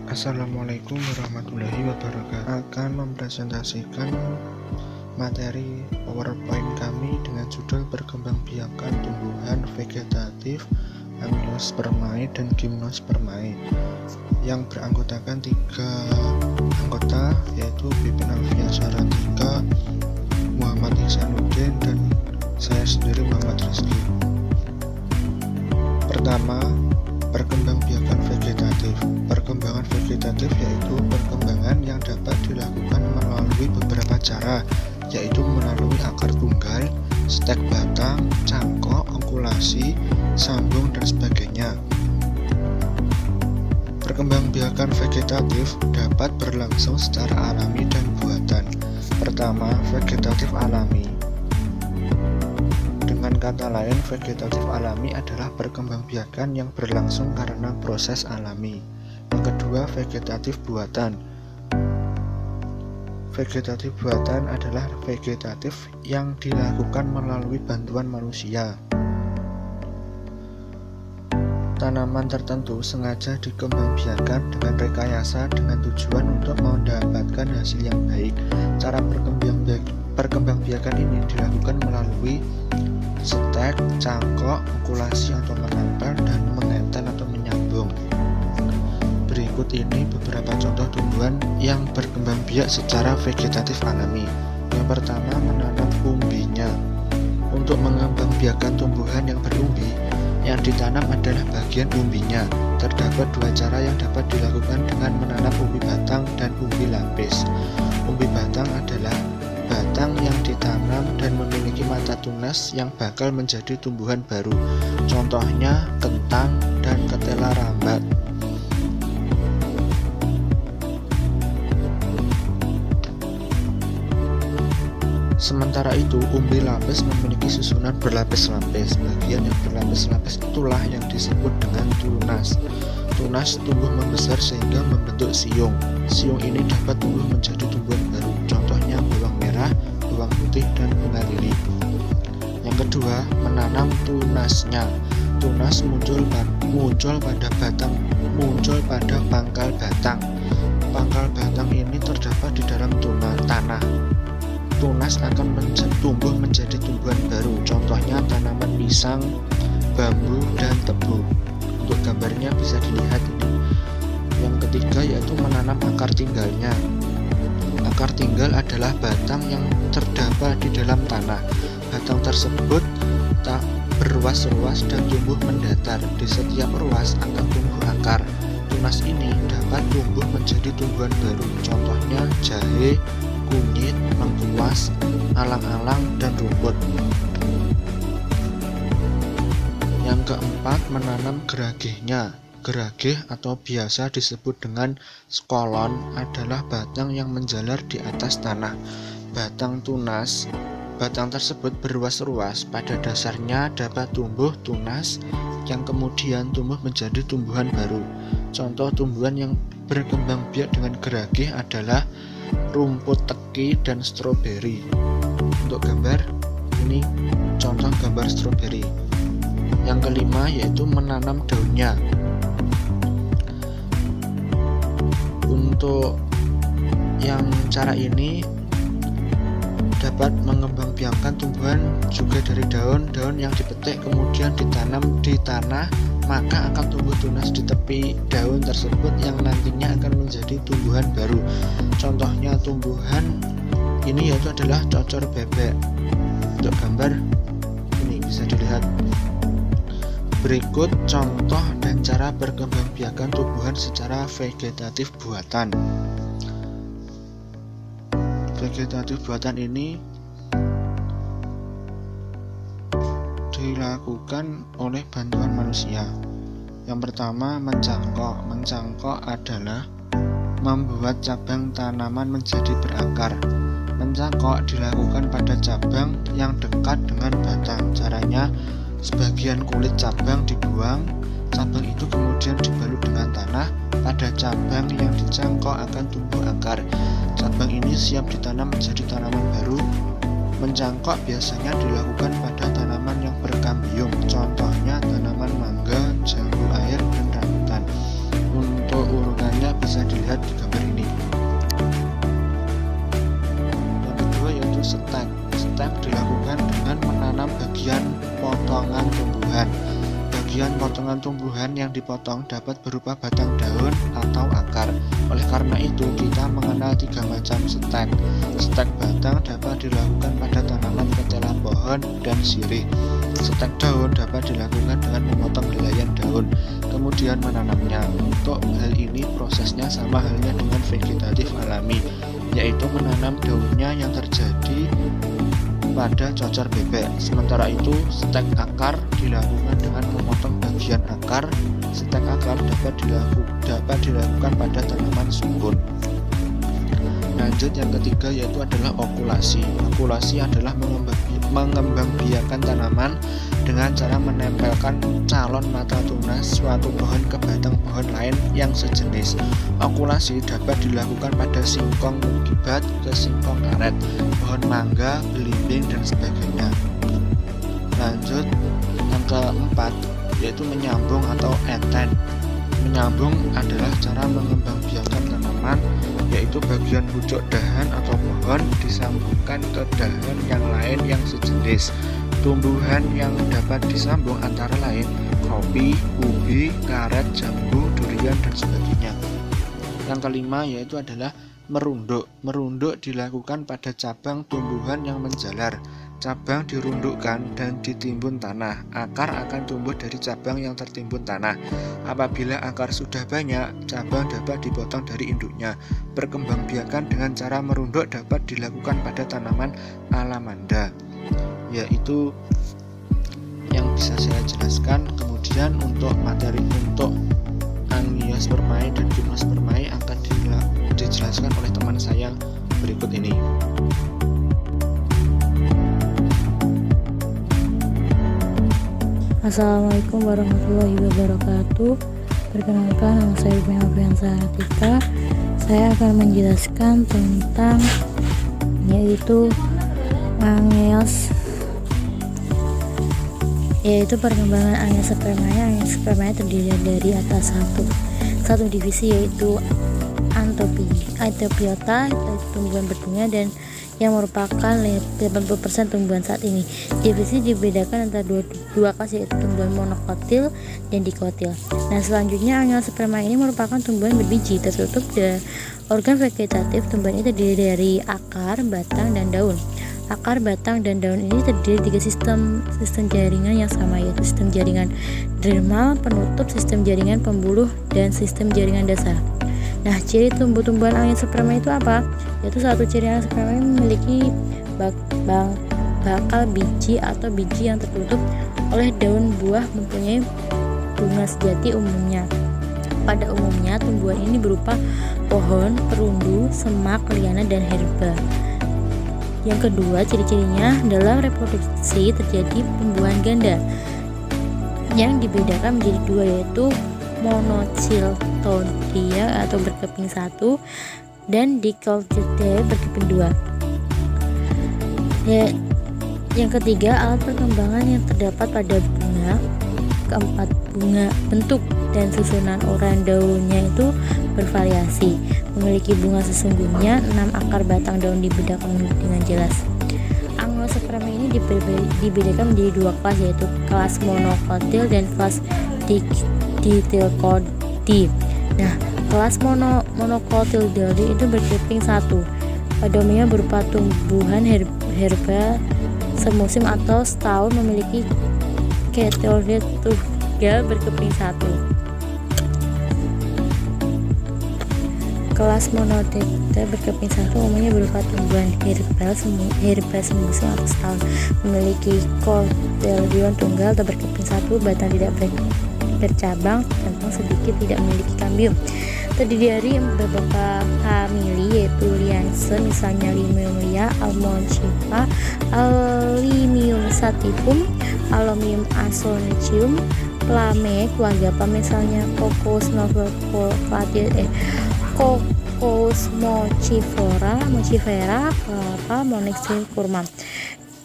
Assalamualaikum warahmatullahi wabarakatuh. Akan mempresentasikan materi PowerPoint kami dengan judul perkembangbiakan tumbuhan vegetatif Angiospermae dan Gymnospermae yang beranggotakan 3 anggota, yaitu Pipin Alfiansyah Rantika, Muhammad Ihsanuddin, dan saya sendiri Muhammad Rizky. Pertama, perkembangbiakan vegetatif. Perkembangan vegetatif yaitu perkembangan yang dapat dilakukan melalui beberapa cara, yaitu melalui akar tunggal, stek batang, cangkok, okulasi, sambung, dan sebagainya. Perkembangbiakan vegetatif dapat berlangsung secara alami dan buatan. Pertama, vegetatif alami. Dengan kata lain, vegetatif alami adalah perkembangbiakan yang berlangsung karena proses alami. Yang kedua, vegetatif buatan. Vegetatif buatan adalah vegetatif yang dilakukan melalui bantuan manusia. Tanaman tertentu sengaja dikembangbiakan dengan rekayasa dengan tujuan untuk mendapatkan hasil yang baik. Cara perkembangbiakan ini dilakukan melalui stek, cangkok, okulasi atau menempel, dan mengetel atau menyambung. Berikut ini beberapa contoh tumbuhan yang berkembang biak secara vegetatif alami. Yang pertama, menanam umbinya. Untuk mengembangbiakan tumbuhan yang berumbi, yang ditanam adalah bagian umbinya. Terdapat 2 cara yang dapat dilakukan dengan menanam umbi batang dan umbi lapis. Umbi batang adalah batang yang ditanam dan memiliki mata tunas yang bakal menjadi tumbuhan baru. Contohnya kentang dan ketela rambat. Sementara itu, umbi lapis memiliki susunan berlapis-lapis. Bagian yang berlapis-lapis itulah yang disebut dengan tunas. Tunas tumbuh membesar sehingga membentuk siung. Siung ini dapat tumbuh menjadi tumbuhan baru. Contohnya bawang merah, bawang putih, dan bunga lili. Yang kedua, menanam tunasnya. Tunas muncul pada pangkal batang. Pangkal batang ini terdapat di dalam tanah. Tunas akan tumbuh menjadi tumbuhan baru. Contohnya tanaman pisang, bambu, dan tebu. Untuk gambarnya bisa dilihat ini. Yang ketiga yaitu menanam akar tinggalnya. Akar tinggal adalah batang yang terdapat di dalam tanah. Batang tersebut tak berruas-ruas dan tumbuh mendatar. Di setiap ruas akan tumbuh akar. Tunas ini dapat tumbuh menjadi tumbuhan baru. Contohnya jahe, kunyit, lengkuas, alang-alang, dan rumput. Yang keempat, menanam geragihnya. Geragih atau biasa disebut dengan skolon adalah batang yang menjalar di atas tanah. Batang tersebut berruas-ruas. Pada dasarnya dapat tumbuh tunas yang kemudian tumbuh menjadi tumbuhan baru. Contoh tumbuhan yang berkembang biak dengan geragih adalah rumput teki dan stroberi. Untuk gambar ini contoh gambar stroberi. Yang kelima yaitu menanam daunnya. Untuk yang cara ini dapat mengembangbiakkan tumbuhan juga dari daun yang dipetik kemudian ditanam di tanah, maka akan tumbuh tunas di tepi daun tersebut yang nantinya akan menjadi tumbuhan baru. Contohnya tumbuhan ini yaitu adalah cocor bebek. Untuk gambar ini bisa dilihat. Berikut contoh dan cara perkembangbiakan tumbuhan secara vegetatif buatan. Vegetatif buatan ini dilakukan oleh bantuan manusia. Yang pertama, mencangkok. Mencangkok adalah membuat cabang tanaman menjadi berakar. Mencangkok dilakukan pada cabang yang dekat dengan batang. Caranya, sebagian kulit cabang dibuang, cabang itu kemudian dibalut dengan tanah. Pada cabang yang dicangkok akan tumbuh akar. Cabang ini siap ditanam menjadi tanaman baru. Mencangkok biasanya dilakukan pada tanaman yang berkambium. Contohnya tanaman mangga, jambu air, dan rambutan. Untuk urutannya bisa potongan tumbuhan yang dipotong dapat berupa batang daun atau akar. Oleh karena itu, kita mengenal 3 macam stek. Stek batang dapat dilakukan pada tanaman ketelan pohon dan sirih. Stek daun dapat dilakukan dengan memotong helaian daun, kemudian menanamnya. Untuk hal ini prosesnya sama halnya dengan vegetatif alami, yaitu menanam daunnya yang terjadi pada cocor bebek. Sementara itu, stek akar dilakukan dengan memotong bagian akar. Stek akar dapat dilakukan pada tanaman sumbun. Lanjut yang ketiga yaitu adalah okulasi. Okulasi adalah mengembangbiakan tanaman dengan cara menempelkan calon mata tunas suatu pohon ke batang pohon lain yang sejenis. Okulasi dapat dilakukan pada singkong mukibat ke singkong karet, pohon mangga, belimbing, dan sebagainya. Lanjut yang keempat yaitu menyambung atau eten. Menyambung adalah cara mengembangbiakan tanaman, yaitu bagian pucuk dahan atau pohon disambungkan ke dahan yang lain yang sejenis. Tumbuhan yang dapat disambung antara lain kopi, ubi, karet, jambu, durian, dan sebagainya. Yang kelima yaitu adalah merunduk. Merunduk dilakukan pada cabang tumbuhan yang menjalar. Cabang dirundukkan dan ditimbun tanah. Akar akan tumbuh dari cabang yang tertimbun tanah. Apabila akar sudah banyak, cabang dapat dipotong dari induknya. Perkembangbiakan dengan cara merunduk dapat dilakukan pada tanaman alamanda. Yaitu yang bisa saya jelaskan. Kemudian untuk materi untuk Angiospermae dan Gymnospermae akan dijelaskan oleh teman saya berikut ini. Assalamualaikum warahmatullahi wabarakatuh. Perkenalkan, nama saya Ibu Noviansa Atika. Saya akan menjelaskan tentang yaitu Angios, yaitu perkembangan Angiospermae. Angiospermae terdiri dari atas satu divisi yaitu Anthobiota, tumbuhan berbunga dan yang merupakan 80% tumbuhan saat ini. Divisi dibedakan antara dua kelas yaitu tumbuhan monokotil dan dikotil. Nah, selanjutnya Angiospermae ini merupakan tumbuhan berbiji tertutup dan organ vegetatif. Tumbuhan ini terdiri dari akar, batang, dan daun. Akar, batang, dan daun ini terdiri dari sistem jaringan yang sama, yaitu sistem jaringan dermal penutup, sistem jaringan pembuluh, dan sistem jaringan dasar. Nah, ciri tumbuh-tumbuhan Angiospermae itu apa? Yaitu satu ciri Angiospermae memiliki bakal biji atau biji yang tertutup oleh daun buah, mempunyai bunga sejati umumnya. Pada umumnya, tumbuhan ini berupa pohon, perundu, semak, liana, dan herba. Yang kedua, ciri-cirinya adalah reproduksi terjadi pembuahan ganda yang dibedakan menjadi dua, yaitu monocotyledonia atau berkeping satu dan dicotyledonia berkeping dua. Yang ketiga, alat perkembangan yang terdapat pada bunga. Keempat, bunga bentuk dan susunan urai daunnya itu bervariasi. Memiliki bunga sesungguhnya, 6 akar, batang, daun dibedakan dengan jelas. Angiospermae ini dibedakan menjadi dua kelas, yaitu kelas monokotil dan kelas ditilkodi. Nah, kelas monocotyledone itu berkeping satu. Pada umumnya berupa tumbuhan herba semusim atau setahun, memiliki ketiolnya tunggal berkeping satu. Kelas monocotyledone berkeping satu umumnya berupa tumbuhan herba semusim atau setahun, memiliki cotyledon tunggal atau berkeping satu, batang tidak bercabang, kantong sedikit, tidak memiliki kambium. Terdiri dari beberapa famili yaitu Liaceae, misalnya Limonium, Almonchipa, Alimium sativum, Alimium asonicium, Plame, keluarga misalnya Cocos Mochifera, kelapa, Monixia, kurma.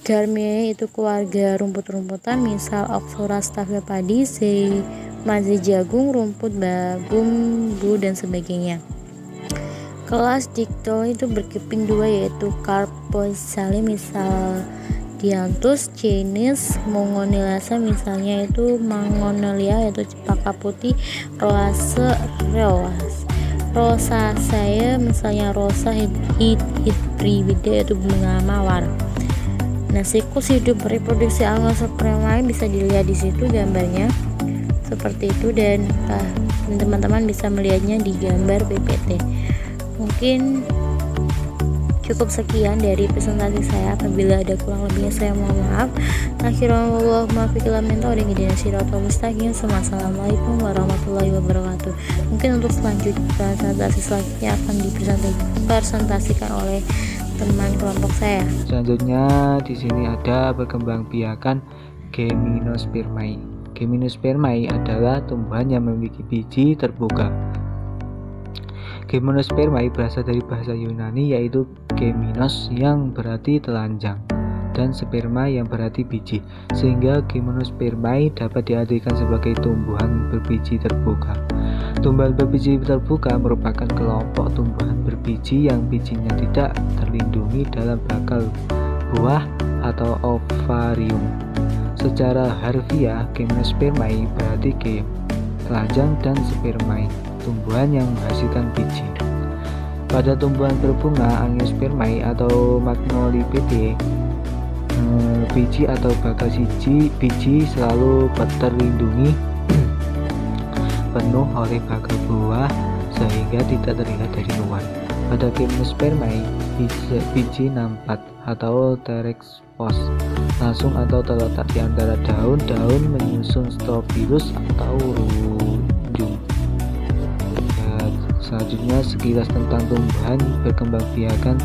Garmia itu keluarga rumput-rumputan, misal Oxora staphypadi, mazhi jagung, rumput bambu, dan sebagainya. Kelas Dictyo itu berkeping dua, yaitu Carpoicalia, misal Dianthus jenis Mongoniliaceae misalnya itu Magnolia yaitu cempaka putih, Rosaceae misalnya Rosa hybrida yaitu bunga mawar. Nah, siklus hidup reproduksi Angiospermae bisa dilihat di situ gambarnya seperti itu, dan teman-teman bisa melihatnya di gambar PPT. Mungkin cukup sekian dari presentasi saya. Apabila ada kurang lebihnya saya mohon maaf. Assalamualaikum warahmatullahi wabarakatuh. Mungkin untuk presentasi selanjutnya akan dipresentasikan oleh teman kelompok saya. Selanjutnya di sini ada perkembangbiakan Gymnospermae. Gymnospermae adalah tumbuhan yang memiliki biji terbuka. Gymnospermae berasal dari bahasa Yunani yaitu geminos yang berarti telanjang dan sperma yang berarti biji, sehingga Gymnospermae dapat diartikan sebagai tumbuhan berbiji terbuka. Tumbuhan berbiji terbuka merupakan kelompok tumbuhan berbiji yang bijinya tidak terlindungi dalam bakal buah atau ovarium. Secara harfiah, Gymnospermae berarti gem, telanjang, dan spermae, tumbuhan yang menghasilkan biji. Pada tumbuhan berbunga Angiospermae atau Magnolipidae, biji atau bakal biji selalu terlindungi penuh oleh bakal buah sehingga tidak terlihat dari luar. Pada Gymnospermae, biji nampak atau terekspos langsung atau terletak di antara daun-daun menyusun stropilus atau runjung. Selanjutnya sekilas tentang tumbuhan berkembangbiakan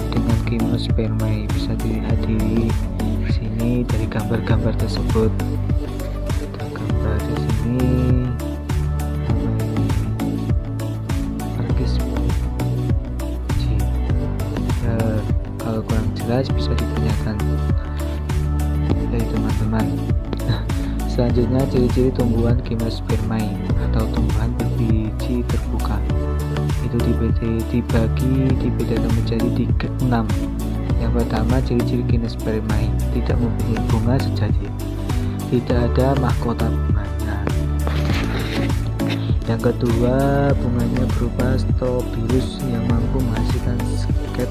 dengan Gymnospermae, bisa dilihat di sini dari gambar-gambar tersebut. Ada gambar di sini kalau kurang jelas bisa ditanyakan dari teman-teman. Selanjutnya ciri-ciri tumbuhan Gymnospermae atau tumbuhan berbiji terbuka itu dibedakan menjadi 6. Yang pertama, ciri-ciri Gymnospermae tidak mempunyai bunga sejati, tidak ada mahkota bunganya. Yang kedua, bunganya berupa strobilus yang mampu menghasilkan sket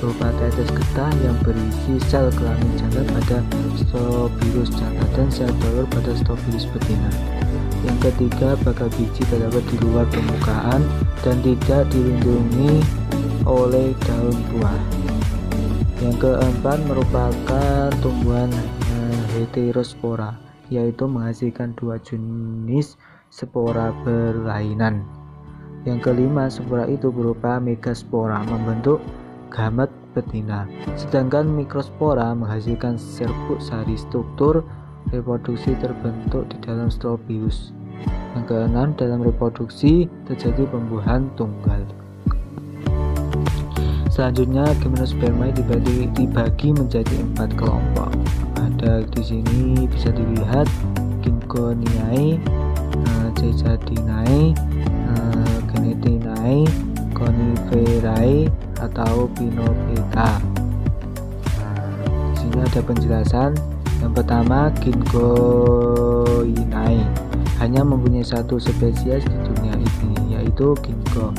berupa tetes getah yang berisi sel kelamin jantan pada strobilus jantan dan sel telur pada strobilus betina. Yang ketiga, bakal biji terdapat di luar permukaan dan tidak dilindungi oleh daun buah. Yang keempat, merupakan tumbuhan heterospora, yaitu menghasilkan 2 jenis spora berlainan. Yang kelima, spora itu berupa megaspora membentuk gamet betina, sedangkan mikrospora menghasilkan serbuk sari. Struktur reproduksi terbentuk di dalam strobilus. Yang keenam, dalam reproduksi terjadi pembuahan tunggal. Selanjutnya, Gymnospermae dibagi menjadi 4 kelompok. Ada di sini bisa dilihat Cinconiae, Cecadinae, Genetinae, Coniferae atau Pinopeta. Di sini ada penjelasan. Yang pertama, Ginkgoinae hanya mempunyai 1 spesies di dunia ini, yaitu Ginkgo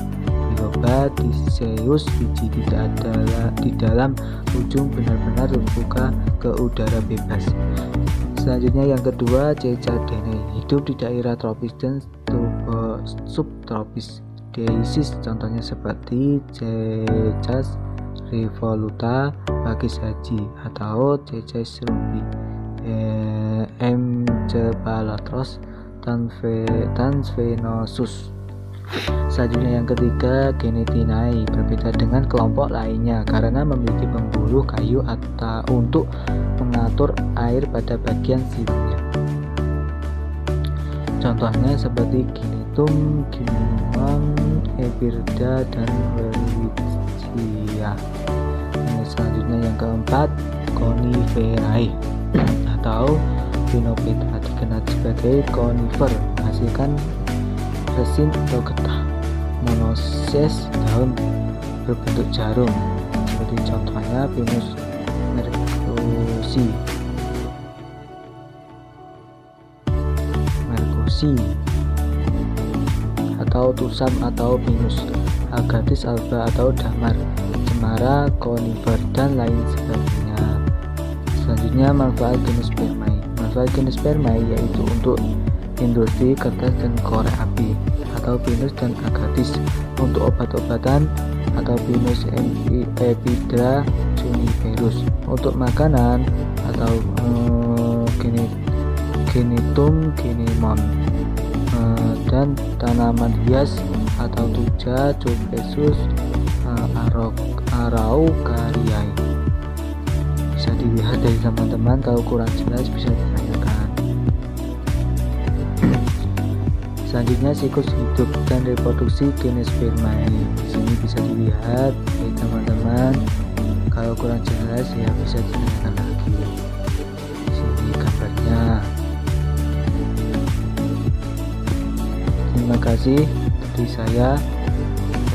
biloba diseus. Biji tidak ada di dalam ujung benar-benar terbuka ke udara bebas. Selanjutnya yang kedua, Cecadinae hidup di daerah tropis dan subtropis. Deisis contohnya seperti Cecas revoluta, Pakis haji atau Cecas rubi, M. cephalatos, Tansphenosus. Selanjutnya yang ketiga, Genetinae berbeda dengan kelompok lainnya karena memiliki pembuluh kayu untuk mengatur air pada bagian siripnya. Contohnya seperti Ginetum, Gimon, Epirda, dan Welwitschia. Selanjutnya yang keempat, Coniferae atau Pinopeta dikenal sebagai conifer, menghasilkan resin atau getah. Monoses, daun berbentuk jarum, seperti contohnya Pinus mercurius Merkusi, atau Tusam atau Pinus, Agathis alba atau damar, cemara, konifer, dan lain sebagainya. Selanjutnya manfaat genus spermae. Manfaat genus spermae yaitu untuk industri kertas dan korek api, atau Pinus dan Agathis, untuk obat-obatan, atau Pinus Ephedra juniperus, untuk makanan, atau Genitum ginemon, dan tanaman hias, atau Thuja Cupesus araucariae. Bisa dilihat dari teman-teman, kalau kurang jelas bisa ditanyakan. Selanjutnya siklus hidup dan reproduksi genus spermae. Di sini bisa dilihat dari teman-teman, kalau kurang jelas ya bisa ditanyakan lagi. Di sini gambarnya. Terima kasih dari saya,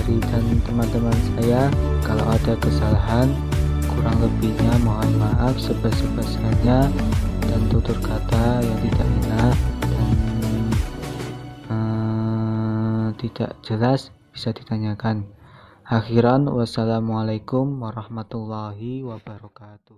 dan teman-teman saya. Kalau ada kesalahan, kurang lebihnya mohon maaf sebesar-besarnya, dan tutur kata yang tidak enak dan tidak jelas bisa ditanyakan. Akhiran, wassalamualaikum warahmatullahi wabarakatuh.